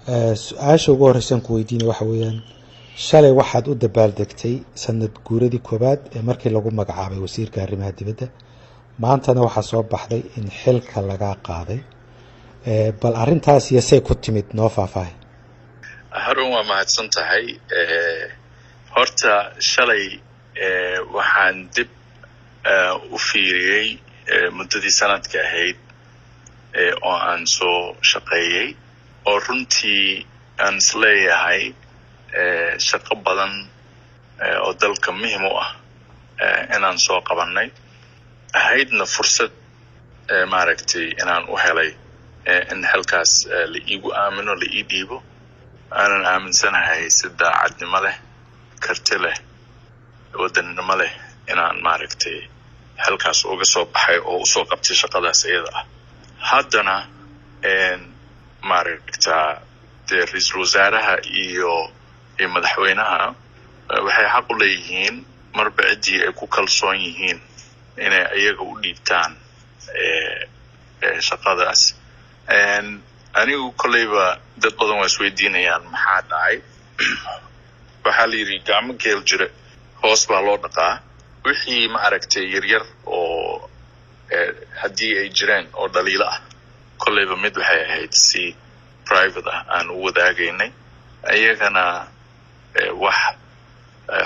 su-aasha ugu horreysan ku weydiinay waxa weeyaan shalay waxaad u dabaaldegtay sanad guuradii koowaad ee markii lagu magacaabay wasiirka arrimaha dibadda, maantana waxaa soo baxday in xilka lagaa qaaday. bal arrintaas iyo say ku timid noo faahfaahay. harun waa mahadsan tahay. horta shalay waxaan dib u fiiriyey muddadii sanadka ahayd oo aan soo shaqeeyey, oo runtii aan isleeyahay shaqo badan oo dalka muhiim u ah inaan soo qabanay, ahaydna fursad maaragtay inaan u helay in xilkaas la iigu aamino, la ii dhiibo. aanan aaminsanahay si daacadnimo leh, karti leh, wadannimo leh inaan maaragtay xilkaas uga soo baxay oo usoo qabtay shaqadaas iyada ah. haddana maaragtaa dee ra-iisul wasaaraha iyo madaxweynaha waxay xaq u leeyihiin marba ciddii ay ku kalsoon yihiin inay iyaga u dhiibtaan shaqadaas. anigu kolleyba dad badan waa isweydiinayaan maxaa dhacay. waxaa la yidhi gacmo geel jire hoos baa loo dhaqaa. wixii maaragtay yaryar oo haddii ay jireen oo dhaliilo ah, kolleyba mid waxay ahayd si private ah aan u wadaagaynay, iyagana wax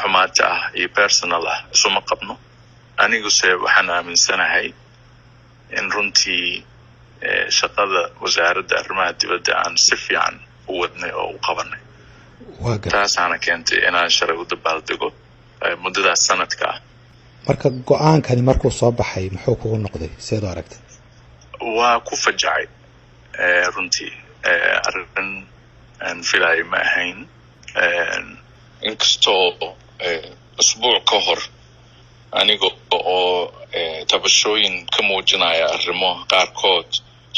xumaata ah iyo personal ah isuma qabno. aniguse waxaan aaminsanahay in runtii shaqada wasaaradda arrimaha dibadda aan si fiican u wadnay oo u qabanay. taasaana keentay inaan shalay u dabaaldego muddadaas sanadka ah. marka go-aankani markuu soo baxay muxuu kugu noqday, seed u aragtay? waa ku fajacay runtii. arrin aan filayo ma ahayn. inkastoo usbuuc ka hor aniga oo tabashooyin ka muujinaya arrimo qaarkood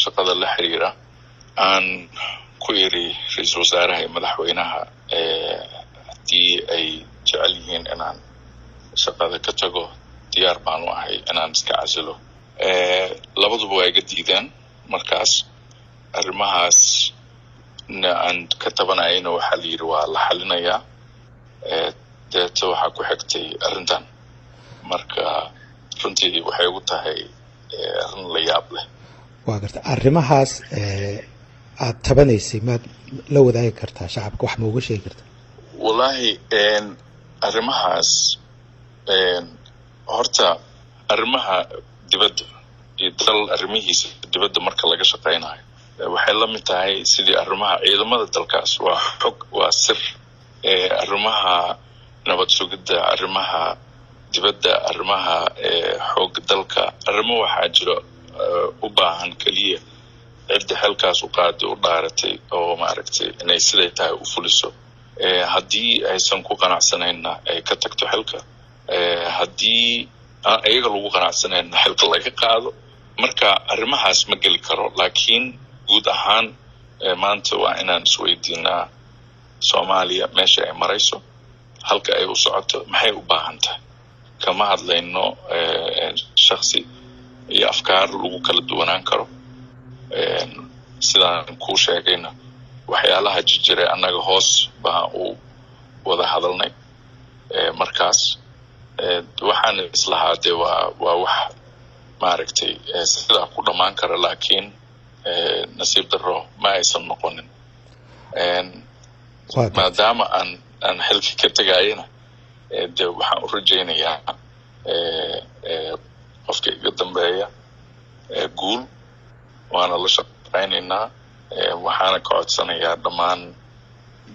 shaqada la xiriira aan ku iri ra-iisul wasaaraha iyo madaxweynaha haddii ay jecel yihiin inaan shaqada ka tago, diyaar baan u ahay inaan iska casilo. labaduba waa iga diideen. markaas arrimahaas aan ka tabanayana waxaa la yidhi waa la xalinayaa. deeta waxaa ku xigtay arrintan. marka runtii waxay ugu tahay arrin la yaab leh. waa garta arrimahaas aad tabanaysay maad la wadaagi kartaa shacabka, wax ma uga sheegi kartaa? wallaahi arrimahaas horta arrimaha dibadda iyo dal arrimihiisa dibadda marka laga shaqaynayo waxay la mid tahay sidii arrimaha ciidamada dalkaas. waa xog, waa sir. arrimaha nabad sugidda, arrimaha dibadda, arrimaha xoogga dalka, arrimo waxaa jiro u baahan keliya cidda xilkaas u qaaday, u dhaaratay oo maaragtay inay siday tahay u fuliso. haddii aysan ku qanacsanayna ay ka tagto xilka, haddii aan iyaga lagu qanacsanayna xilka laga qaado. marka arrimahaas ma geli karo. laakiin guud ahaan maanta waa inaan isweydiinaa soomaaliya meesha ay marayso, halka ay u socoto, maxay u baahan tahay. kama hadlayno shaksi iyo afkaar lagu kala duwanaan karo. sidaan kuu sheegayna waxyaalaha jirjire annaga hoos baan u wada hadalnay. markaas waxaan islahaa dee waa wax maaragtay sidaa ku dhammaan kara, laakiin nasiib darro ma aysan noqonin. maadaama aan xilka ka tegayana de waxaan u rajaynayaa qofka iga dambeeya guul. waana la shaqaynaynaa. waxaana ka codsanayaa dhammaan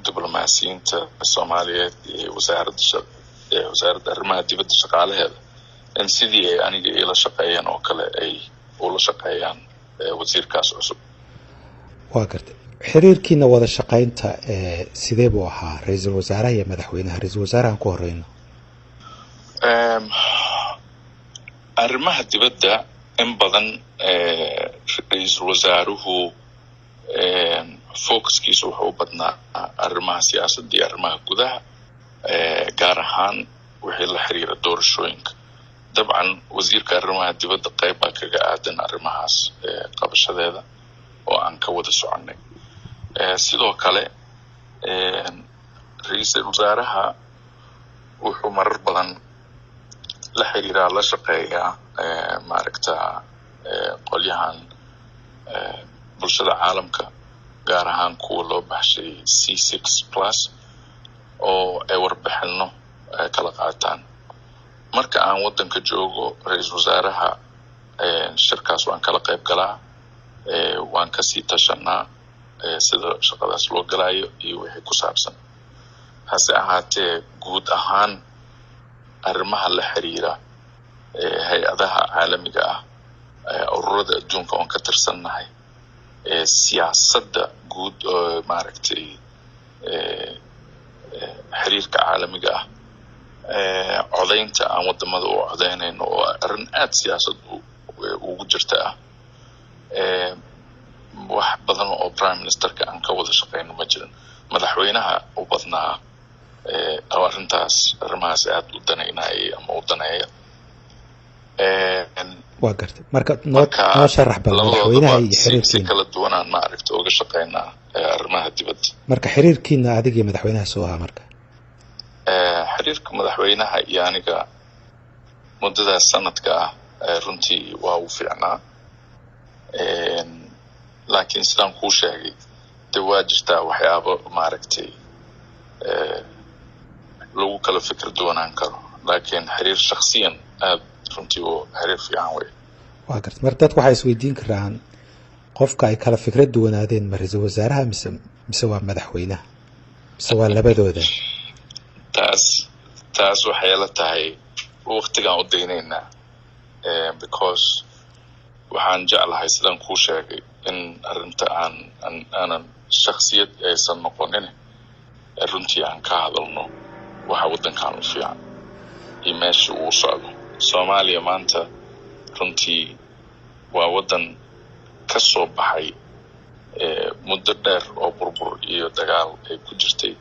diblomaasiyiinta soomaaliyeed iyo wasaaradda arrimaha dibadda shaqaalaheeda in sidii ay aniga ila shaqeeyaan oo kale ay ula shaqeeyaan wasiirkaas cusub. waa gartay. xiriirkiina wada shaqaynta sidee buu ahaa ra-iisul wasaaraha iyo madaxweynaha? ra-iisul wasaarahan ku horeyno. arrimaha dibadda in badan ra-iisul wasaaruhu focuskiisa wuxuu u badnaa arrimaha siyaasadda iyo arrimaha gudaha, gaar ahaan wixii la xiriira doorashooyinka. dabcan wasiirka arrimaha dibadda qayb baa kaga aadan arrimahaas qabashadeeda oo aan ka wada soconay. sidoo kale ra-iisul wasaaraha wuxuu marar badan la xiriiraa la shaqeeyaa maaragta qolyahan bulshada caalamka gaar ahaan kuwa loo baxshay C6+ oo ay warbixino kala qaataan. marka aan wadanka joogo ra-iisul wasaaraha shirkaas waan kala qayb galaa, waan kasii tashanaa sida shaqadaas loo galaayo iyo wixii ku saabsan. hase ahaatee guud ahaan arrimaha la xiriira hay-adaha caalamiga ah, ururada adduunka oon ka tirsannahay, siyaasadda guud oo maaragtay xiriirka caalamiga ah, codaynta aan wadamada u codaynayno oo arrin aad siyaasad ugu jirta ah, wax badan oo prime ministerka aan ka wada shaqeyno ma jirin. madaxweynaha u badnaa arrimahaas aad u danaynaya ama u daneeya. waa gartay. marka noo sharax bal madaxweynaha iyo xiriirkiina si kala duwanaan maaragta uga shaqeynaa arrimaha dibadda. marka xiriirkiina adiga iyo madaxweynaha soo ahaa marka xiriirka madaxweynaha iyo aniga muddadaas sanadka ah runtii waa u fiicnaa, laakiin sidaan kuu sheegay de waa jirtaa waxyaabo maaragtay lagu kala fikir doonaan karo, laakiin xiriir shakhsiyan aad runtii oo xiriir fiican wey. waa gartay. marka dadku waxay isweydiin karaan qofka ay kala fikrad duwanaadeen ma ra-iisul wasaaraha mise waa madaxweynaha mise waa labadooda? taas waxay la tahay waqtigaan u daynaynaa, because waxaan jeclahay sidaan kuu sheegay in arrinta aanan shakhsiyad aysan noqonin, runtii aan ka hadalno waxa waddankan u fiican iyo meesha uu socdo. soomaaliya maanta runtii waa waddan ka soo baxay muddo dheer oo burbur iyo dagaal ay ku jirtay,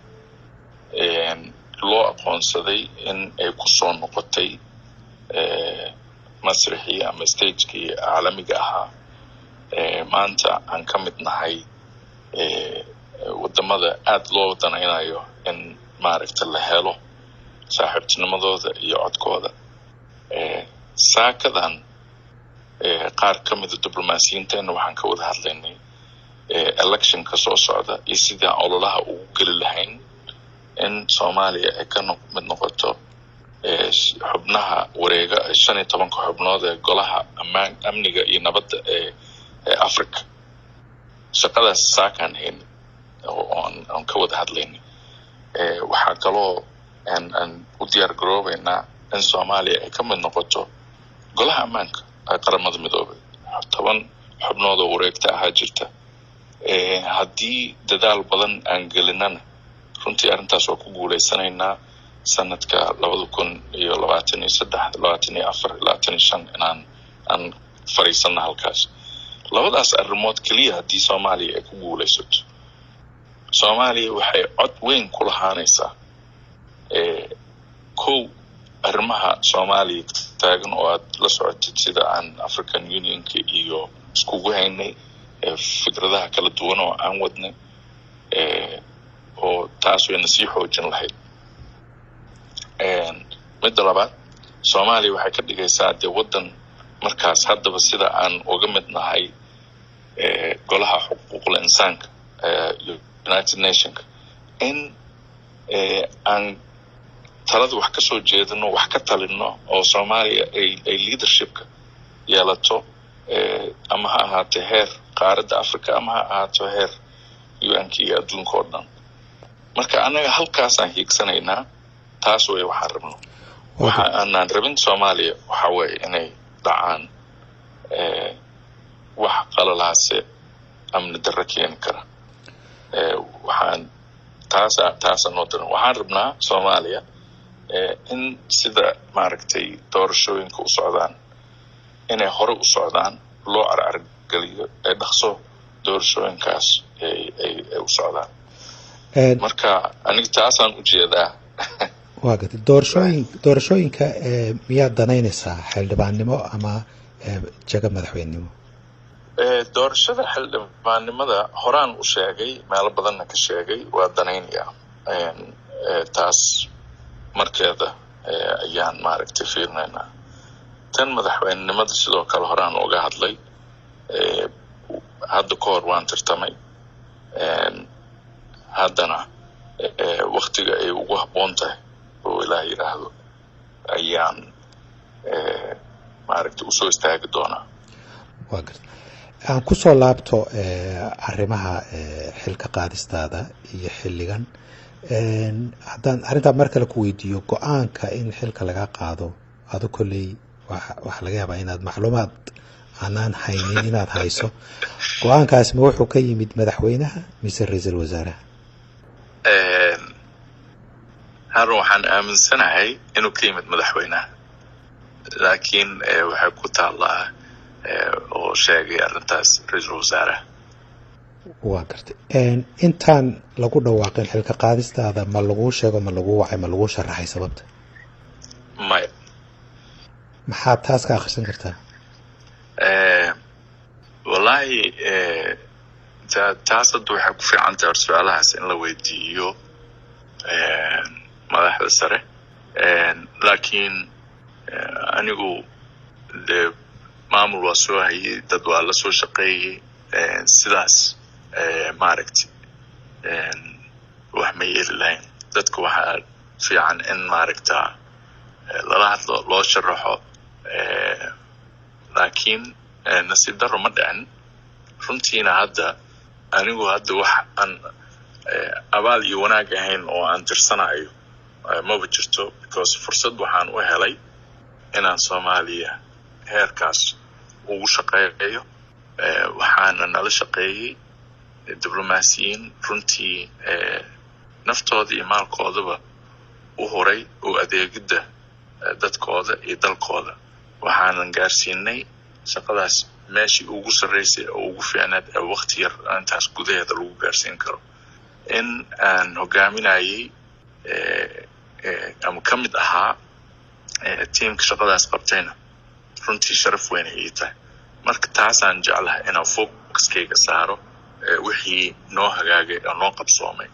loo aqoonsaday in ay ku soo noqotay masrixii ama stagekii caalamiga ahaa. maanta aan ka mid nahay wadamada aad loo danaynayo in maaragta la helo saaxiibtinimadooda iyo codkooda. saakadan qaar ka mida diblomaasiyiinteena waxaan ka wada hadlaynay electionka soo socda iyo sidii aan ololaha ugu geli lahayn in soomaaliya ay ka mid noqoto xubnaha wareega 15 xubnood ee golaha amniga iyo nabadda ee Africa. shaqadaas saakan hayn oo aan ka wada hadlaynay. waxaa kaloo aan u diyaar garoobaynaa in soomaaliya ay ka mid noqoto golaha ammaanka ee qaramada midoobay. 10 xubnood oo wareegta ahaa jirta. haddii dadaal badan aan gelinana runtii arrintaas waa ku guuleysanaynaa sanadka 2023, 24, 25 inaan fariisano halkaas. labadaas arrimood keliya haddii soomaaliya ay ku guuleysato, soomaaliya waxay cod weyn ku lahaanaysaa kow arrimaha soomaaliya taagan oo aad la socotid sida aan African Unionka iyo iskugu haynay fikradaha kala duwan oo aan wadnay, oo taas wayna sii xoojin lahayd. midda labaad, soomaaliya waxay ka dhigaysaa dee waddan markaas haddaba sida aan uga mid nahay golaha xuquuqul insaanka United Nationka in aan talada wax ka soo jeedino, wax ka talino oo soomaaliya ay leadershipka yeelato, ama ha ahaatee heer qaaradda Africa ama ha ahaato heer UN-ka iyo adduunka oo dhan. marka anaga halkaasaan hiigsanaynaa. taas way waxaan rabno. waxa aanan rabin soomaaliya waxa weeye inay dhacaan wax qalalaase amni darro keeni kara. waxaan taasaan noo daran. waxaan rabnaa soomaaliya in sida maaragtay doorashooyinka u socdaan inay hore u socdaan, loo carcargeliyo ee dhaqso doorashooyinkaas ay u socdaan. marka aniga taasaan u jeedaa. waa gartay. doorashooyinka miyaad danaynaysaa xildhibaannimo ama jaga madaxweynenimo? doorashada xildhibaannimada horaan u sheegay meelo badanna ka sheegay waa danaynaya taas markeeda ayaan maaragtay fiirinaynaa. tan madaxweynenimada sidoo kale horaan uga hadlay hadda ka hor waan tartamay haddana waktiga ay ugu habboon tahay oo ilaah yidhaahdo ayaan maaragtay usoo istaagi doonaa. waa garta aan kusoo laabto arrimaha xilka qaadistaada iyo xilligan haddaan arrintaa mar kale ku weydiiyo go-aanka in xilka laga qaado ado kolley waxaa laga yaabaa inaad macluumaad aanaan haynin inaad hayso go-aankaas ma wuxuu ka yimid madaxweynaha mise ra-iisul wasaaraha? harun waxaan aaminsanahay inuu ka yimid madaxweynaha, laakiin waxay ku taallaa oo sheegay arrintaas ra-iisul wasaaraha. waa gartay intaan lagu dhawaaqin xilka qaadistaada ma laguu sheego, ma laguu wacay, ma laguu sharaxay sababta? maya. maxaad taas ka akhrisan kartaa? wallaahi taas hadda waxay ku fiican tahay su-aalahaas in la weydiiyo madaxda sare, laakiin anigu dee maamul waa soo hayay, dad waa la soo shaqeeyey, sidaas maaragtay wax ma yeeli lahayn. dadka waxaa fiican in maaragta lala hadlo, loo sharaxo, laakiin nasiib daro ma dhicin runtiina. hadda anigu hadda wax aan abaal iyo wanaag ahayn oo aan tirsanayo maba jirto, because fursad waxaan u helay inaan Soomaaliya heerkaas ugu shaqeeyo. waxaana nala shaqeeyey diblomaasiyiin runtii naftooda iyo maalkoodaba u horay oo adeegidda dadkooda iyo dalkooda. waxaanan gaarsiinay shaqadaas meeshii ugu sarreysay oo ugu fiicnaad ee waqti yar intaas gudaheeda lagu gaarsiin karo. in aan hogaaminayay ama ka mid ahaa tiimka shaqadaas qabtayna runtii sharaf weyn ay tahay. marka taasaan jeclahay inaan focuskayga saaro wixii noo hagaagay oo noo qabsoomay,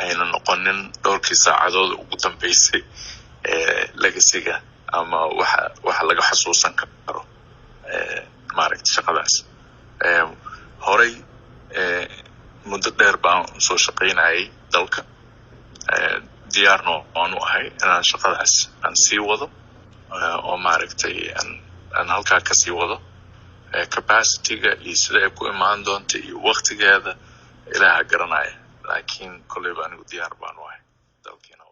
ayna noqonin dhowrkii saacadooda ugu dambeysay legasiga ama waxa laga xasuusan karo maaragtay shaqadaas. horay muddo dheer baan soo shaqaynayay dalka, diyaarno aan u ahay inaan shaqadaas aan sii wado oo maaragtay aan halkaa ka sii wado. capacityga iyo sida ay ku imaan doonta iyo waqtigeeda ilaaha garanaya, laakiin kolleyba anigu diyaar baan u ahay dalkiina.